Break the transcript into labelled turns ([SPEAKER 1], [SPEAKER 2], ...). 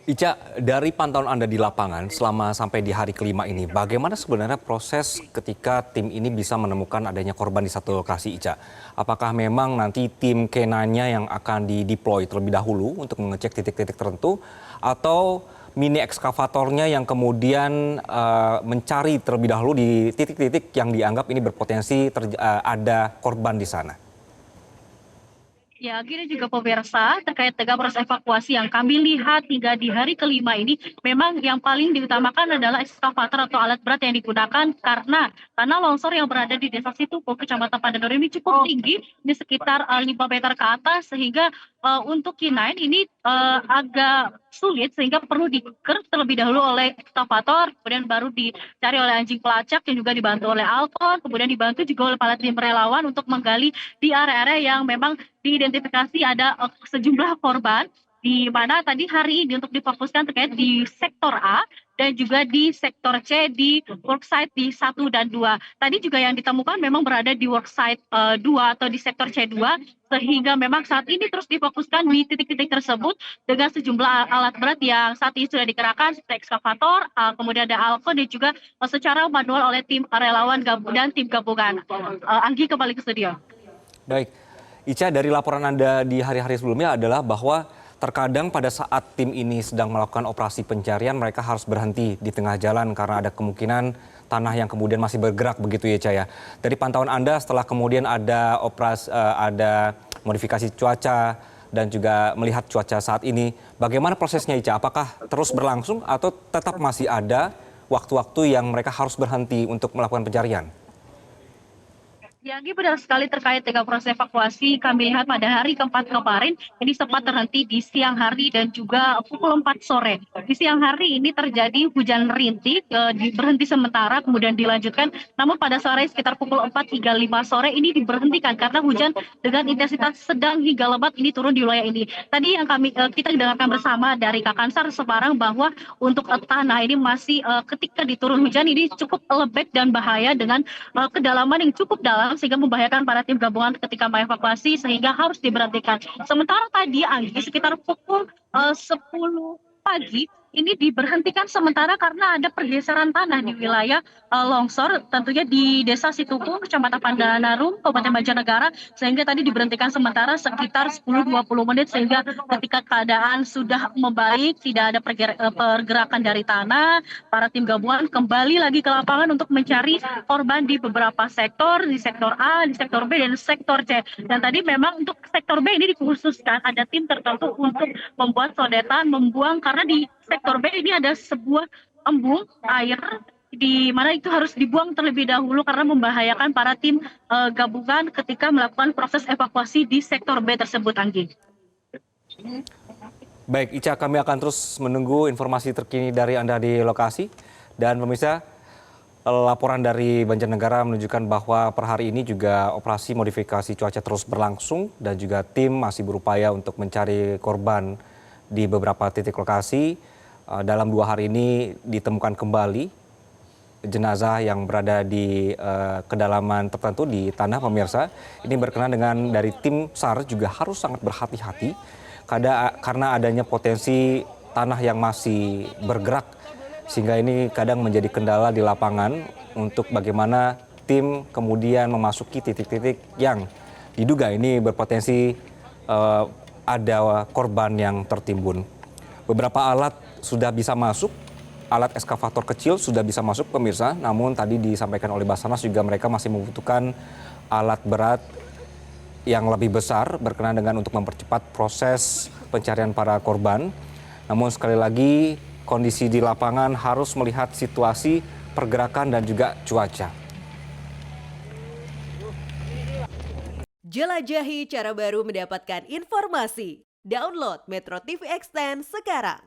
[SPEAKER 1] Ica, dari pantauan Anda di lapangan selama sampai di hari kelima ini, bagaimana sebenarnya proses ketika tim ini bisa menemukan adanya korban di satu lokasi, Ica? Apakah memang nanti tim K9-nya yang akan dideploy terlebih dahulu untuk mengecek titik-titik tertentu, atau mini ekskavatornya yang kemudian mencari terlebih dahulu di titik-titik yang dianggap ini berpotensi ada korban di sana?
[SPEAKER 2] Ya, gini juga pemirsa, terkait dengan proses evakuasi yang kami lihat hingga di hari kelima ini, memang yang paling diutamakan adalah ekskavator atau alat berat yang digunakan karena tanah longsor yang berada di Desa Situpo, Kecamatan Pandadoru ini cukup tinggi, ini sekitar 5 meter ke atas, sehingga untuk K9 ini agak sulit, sehingga perlu diker terlebih dahulu oleh ekskavator, kemudian baru dicari oleh anjing pelacak yang juga dibantu oleh Alkon, kemudian dibantu juga oleh para tim relawan untuk menggali di area-area yang memang diidentifikasi ada sejumlah korban di mana tadi hari ini untuk difokuskan terkait di sektor A dan juga di sektor C di worksite di 1 dan 2. Tadi juga yang ditemukan memang berada di worksite 2 atau di sektor C2, sehingga memang saat ini terus difokuskan di titik-titik tersebut dengan sejumlah alat berat yang saat ini sudah dikerahkan seperti ekskavator, kemudian ada alko dan juga secara manual oleh tim relawan dan tim gabungan. Anggi kembali ke studio.
[SPEAKER 1] Baik, Ica, dari laporan Anda di hari-hari sebelumnya adalah bahwa terkadang pada saat tim ini sedang melakukan operasi pencarian, mereka harus berhenti di tengah jalan karena ada kemungkinan tanah yang kemudian masih bergerak, begitu ya, Ica ya. Dari pantauan Anda setelah kemudian ada ada modifikasi cuaca dan juga melihat cuaca saat ini, bagaimana prosesnya, Ica? Apakah terus berlangsung atau tetap masih ada waktu-waktu yang mereka harus berhenti untuk melakukan pencarian?
[SPEAKER 2] Ya, ini benar sekali terkait dengan proses evakuasi. Kami lihat pada hari keempat kemarin, ini sempat terhenti di siang hari dan juga pukul 4 sore. Di siang hari ini terjadi hujan rintik, berhenti sementara, kemudian dilanjutkan. Namun pada sore sekitar pukul 4 hingga 5 sore ini diberhentikan karena hujan dengan intensitas sedang hingga lebat ini turun di wilayah ini. Tadi yang kita dengarkan bersama dari Kakansar Semarang bahwa untuk tanah ini masih ketika diturun hujan ini cukup lembek dan bahaya dengan kedalaman yang cukup dalam sehingga membahayakan para tim gabungan ketika mengevakuasi sehingga harus diberhentikan. Sementara tadi Anggi sekitar pukul 10 pagi ini diberhentikan sementara karena ada pergeseran tanah di wilayah longsor tentunya di Desa Situku, Kecamatan Pandanarum, Kabupaten Banjarnegara, sehingga tadi diberhentikan sementara sekitar 10-20 menit sehingga ketika keadaan sudah membaik, tidak ada pergerakan dari tanah, para tim gabungan kembali lagi ke lapangan untuk mencari korban di beberapa sektor, di sektor A, di sektor B, dan sektor C. Dan tadi memang untuk sektor B ini dikhususkan ada tim tertentu untuk membuat sodetan, membuang, karena di sektor B ini ada sebuah embung air di mana itu harus dibuang terlebih dahulu karena membahayakan para tim gabungan ketika melakukan proses evakuasi di sektor B tersebut, Anggi.
[SPEAKER 1] Baik, Ica, kami akan terus menunggu informasi terkini dari Anda di lokasi. Dan pemirsa, laporan dari Banjarnegara menunjukkan bahwa per hari ini juga operasi modifikasi cuaca terus berlangsung dan juga tim masih berupaya untuk mencari korban di beberapa titik lokasi. Dalam 2 hari ini ditemukan kembali jenazah yang berada di kedalaman tertentu di tanah, pemirsa. Ini berkenaan dengan dari tim SAR juga harus sangat berhati-hati karena adanya potensi tanah yang masih bergerak, sehingga ini kadang menjadi kendala di lapangan untuk bagaimana tim kemudian memasuki titik-titik yang diduga ini berpotensi ada korban yang tertimbun. Beberapa alat sudah bisa masuk, alat ekskavator kecil sudah bisa masuk, pemirsa. Namun tadi disampaikan oleh Basarnas juga mereka masih membutuhkan alat berat yang lebih besar berkenaan dengan untuk mempercepat proses pencarian para korban. Namun sekali lagi kondisi di lapangan harus melihat situasi pergerakan dan juga cuaca.
[SPEAKER 3] Jelajahi cara baru mendapatkan informasi. Download Metro TV Extend sekarang.